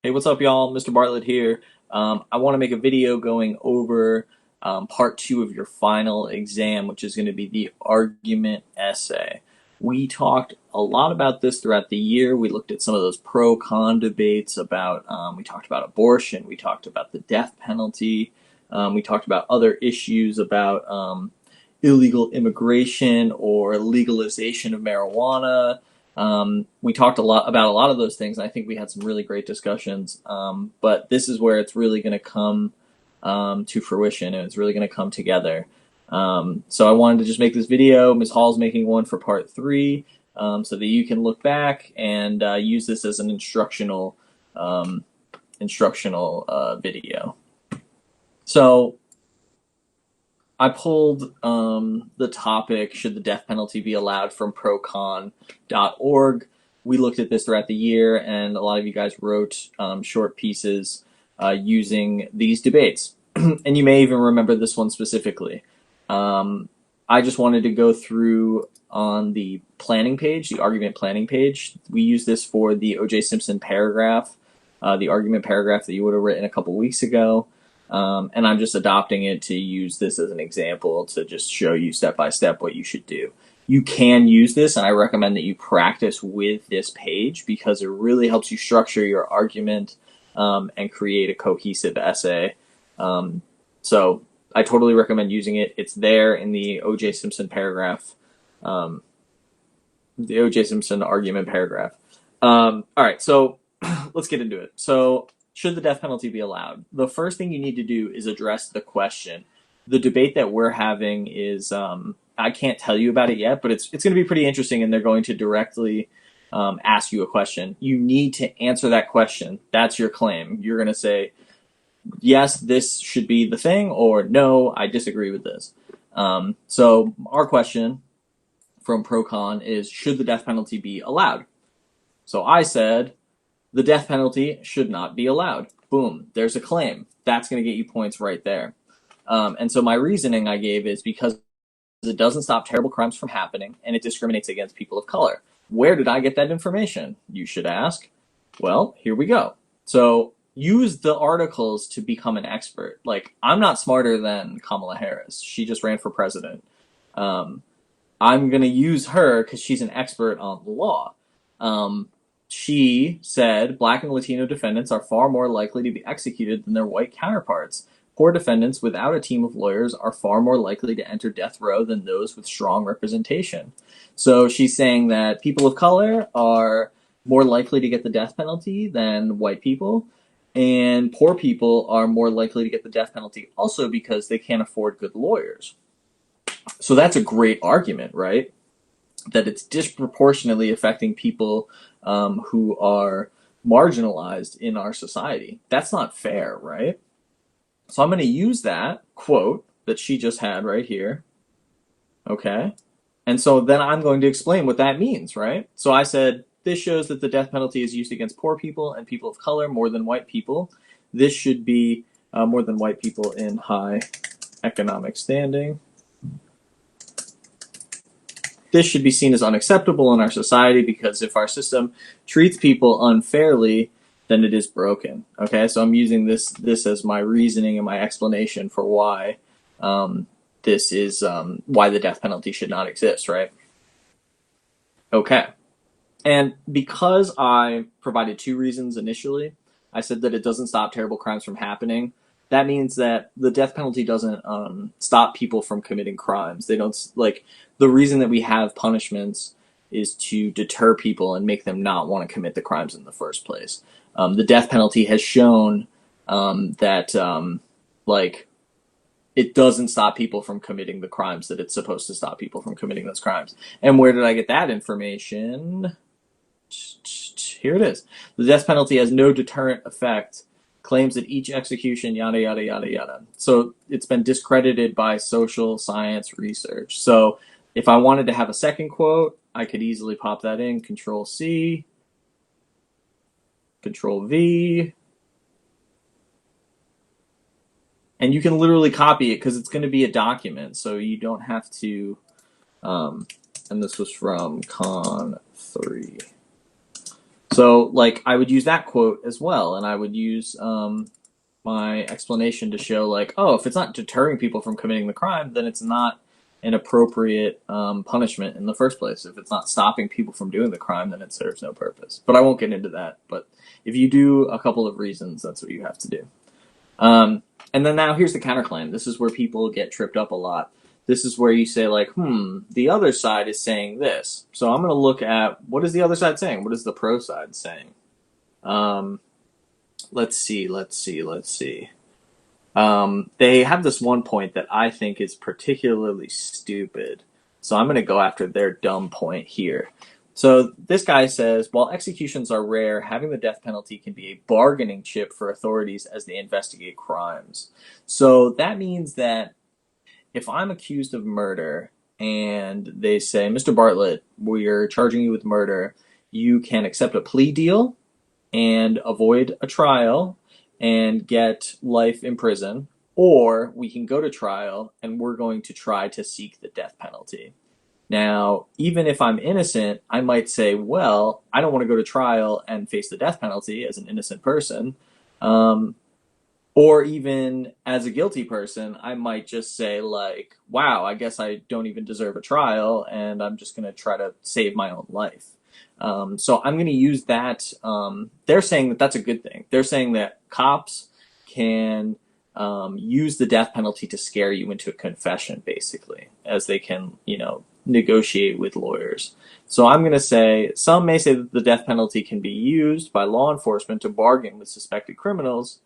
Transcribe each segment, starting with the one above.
Hey, what's up, y'all? Mr. Bartlett here. I want to make a video going over part two of your final exam, which is going to be the argument essay. We talked a lot about this throughout the year. We looked at some of those pro-con debates about, we talked about abortion, we talked about the death penalty, we talked about other issues about illegal immigration or legalization of marijuana. We talked a lot about a lot of those things, and I think we had some really great discussions. But this is where it's really going to come to fruition, and it's really going to come together. So I wanted to just make this video. Ms. Hall's making one for part three, so that you can look back and use this as an instructional video. So I pulled the topic, should the death penalty be allowed, from procon.org. We looked at this throughout the year, and a lot of you guys wrote short pieces using these debates. And you may even remember this one specifically. I just wanted to go through on the planning page, the argument planning page. We use this for the O.J. Simpson paragraph, the argument paragraph that you would have written a couple weeks ago. And I'm just adopting it to use this as an example to just show you step by step what you should do. You can use this, and I recommend that you practice with this page because it really helps you structure your argument and create a cohesive essay. So I totally recommend using it. It's there in the O.J. Simpson paragraph, the O.J. Simpson argument paragraph. All right, so let's get into it. So, should the death penalty be allowed? The first thing you need to do is address the question. The debate that we're having is, I can't tell you about it yet, but it's going to be pretty interesting, and they're going to directly ask you a question. You need to answer that question. That's your claim. You're going to say, yes, this should be the thing, or no, I disagree with this. So our question from Procon is, should the death penalty be allowed? So I said, the death penalty should not be allowed. Boom, there's a claim. That's going to get you points right there. And so my reasoning I gave is because it doesn't stop terrible crimes from happening, and it discriminates against people of color. Where did I get that information, you should ask? Well, here we go. So use the articles to become an expert. Like, I'm not smarter than Kamala Harris. She just ran for president. I'm going to use her because she's an expert on the law. She said Black and Latino defendants are far more likely to be executed than their white counterparts. Poor defendants without a team of lawyers are far more likely to enter death row than those with strong representation. So she's saying that people of color are more likely to get the death penalty than white people, and poor people are more likely to get the death penalty also because they can't afford good lawyers. So that's a great argument, right? That it's disproportionately affecting people who are marginalized in our society. That's not fair, right? So I'm going to use that quote that she just had right here, okay? And so then I'm going to explain what that means, right? So I said, this shows that the death penalty is used against poor people and people of color more than white people. This should be more than white people in high economic standing. This should be seen as unacceptable in our society because if our system treats people unfairly, then it is broken. Okay, so I'm using this as my reasoning and my explanation for why this is why the death penalty should not exist, right? Okay, and because I provided two reasons initially, I said that it doesn't stop terrible crimes from happening. That means that the death penalty doesn't stop people from committing crimes. They don't, like, the reason that we have punishments is to deter people and make them not want to commit the crimes in the first place. The death penalty has shown that, like, it doesn't stop people from committing the crimes that it's supposed to stop people from committing those crimes. And where did I get that information? Here it is. The death penalty has no deterrent effect, claims that each execution, yada, yada, yada, yada. So it's been discredited by social science research. So if I wanted to have a second quote, I could easily pop that in, Control C, Control V, and you can literally copy it because it's going to be a document, so you don't have to, and this was from Con 3. So, like, I would use that quote as well, and I would use my explanation to show, like, oh, if it's not deterring people from committing the crime, then it's not an appropriate punishment in the first place. If it's not stopping people from doing the crime, then it serves no purpose. But I won't get into that. But if you do a couple of reasons, that's what you have to do. And then now here's the counterclaim. This is where people get tripped up a lot. This is where you say, like, the other side is saying this. So I'm going to look at, what is the other side saying? What is the pro side saying? Let's see. They have this one point that I think is particularly stupid. So I'm going to go after their dumb point here. So this guy says, while executions are rare, having the death penalty can be a bargaining chip for authorities as they investigate crimes. So that means that if I'm accused of murder and they say, Mr. Bartlett, we're charging you with murder, you can accept a plea deal and avoid a trial and get life in prison, or we can go to trial and we're going to try to seek the death penalty. Now, even if I'm innocent, I might say, well, I don't want to go to trial and face the death penalty as an innocent person. Or even as a guilty person, I might just say, like, wow, I guess I don't even deserve a trial and I'm just going to try to save my own life. So I'm going to use that. They're saying that that's a good thing. They're saying that cops can use the death penalty to scare you into a confession, basically, as they can, negotiate with lawyers. So I'm going to say, some may say that the death penalty can be used by law enforcement to bargain with suspected criminals.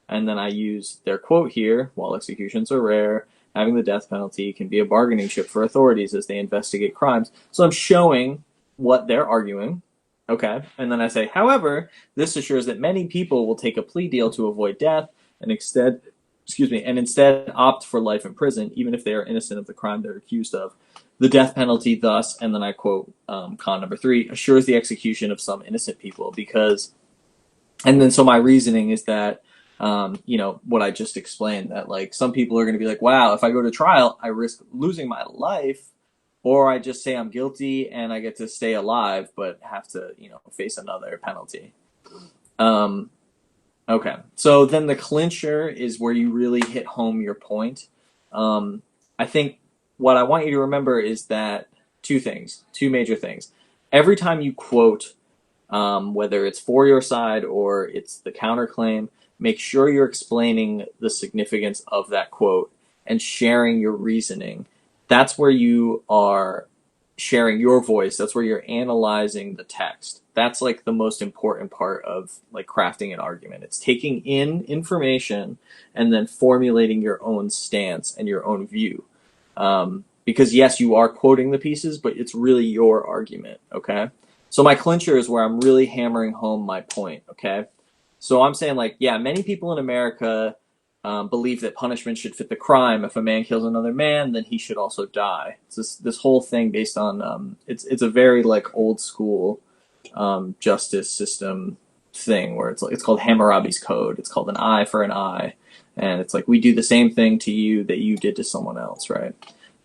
And then I use their quote here, while executions are rare, having the death penalty can be a bargaining chip for authorities as they investigate crimes. So I'm showing what they're arguing. Okay. And then I say, however, this assures that many people will take a plea deal to avoid death and instead opt for life in prison, even if they are innocent of the crime they're accused of. The death penalty thus, and then I quote con number 3, assures the execution of some innocent people because, and then so my reasoning is that, what I just explained, that like some people are going to be like, wow, if I go to trial, I risk losing my life, or I just say I'm guilty and I get to stay alive, but have to, face another penalty. Okay. So then the clincher is where you really hit home your point. I think what I want you to remember is that two major things. Every time you quote, whether it's for your side or it's the counterclaim, make sure you're explaining the significance of that quote and sharing your reasoning. That's where you are sharing your voice. That's where you're analyzing the text. That's like the most important part of like crafting an argument. It's taking in information and then formulating your own stance and your own view. Because yes, you are quoting the pieces, but it's really your argument. Okay. So my clincher is where I'm really hammering home my point. Okay. So I'm saying, like, yeah, many people in America believe that punishment should fit the crime. If a man kills another man, then he should also die. It's this whole thing based on it's a very like old school justice system thing where it's called Hammurabi's Code. It's called an eye for an eye, and it's like we do the same thing to you that you did to someone else, right?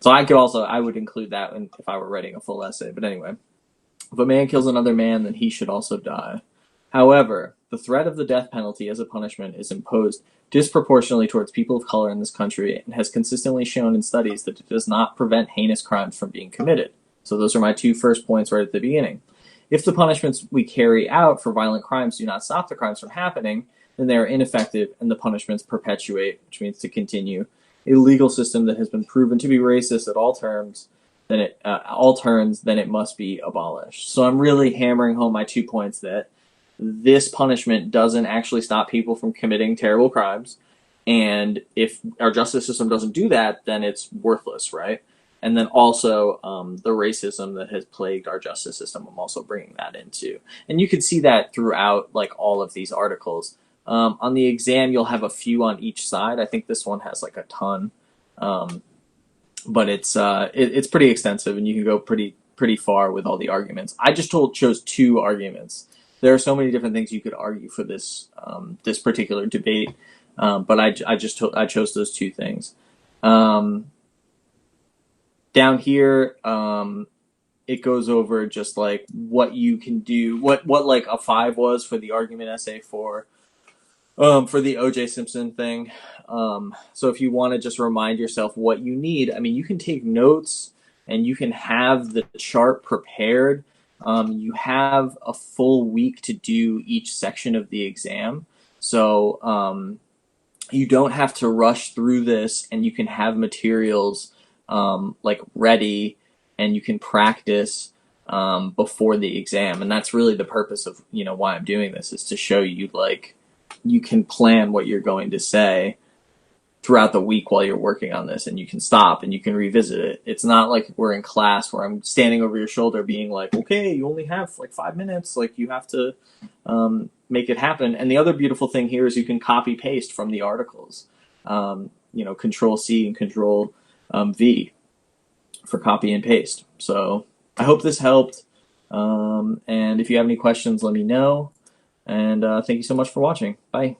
So I would include that if I were writing a full essay. But anyway, if a man kills another man, then he should also die. However, the threat of the death penalty as a punishment is imposed disproportionately towards people of color in this country and has consistently shown in studies that it does not prevent heinous crimes from being committed. So those are my two first points right at the beginning. If the punishments we carry out for violent crimes do not stop the crimes from happening, then they are ineffective and the punishments perpetuate, which means to continue, a legal system that has been proven to be racist at all turns, then it must be abolished. So I'm really hammering home my 2 points that this punishment doesn't actually stop people from committing terrible crimes. And if our justice system doesn't do that, then it's worthless, right? And then also the racism that has plagued our justice system, I'm also bringing that into. And you can see that throughout like all of these articles. On the exam, you'll have a few on each side. I think this one has like a ton. But it's pretty extensive and you can go pretty far with all the arguments. I just chose 2 arguments. There are so many different things you could argue for this this particular debate, but I chose those 2 things. Down here, it goes over just like what you can do, what like a 5 was for the argument essay for the OJ Simpson thing. So if you want to just remind yourself what you need, I mean, you can take notes and you can have the chart prepared. You have a full week to do each section of the exam. So you don't have to rush through this, and you can have materials like ready, and you can practice before the exam. And that's really the purpose of why I'm doing this, is to show you like you can plan what you're going to say throughout the week while you're working on this, and you can stop and you can revisit it. It's not like we're in class where I'm standing over your shoulder being like, okay, you only have like 5 minutes, like you have to make it happen. And the other beautiful thing here is you can copy paste from the articles. Control C and Control V for copy and paste. So I hope this helped. And if you have any questions, let me know. And thank you so much for watching. Bye.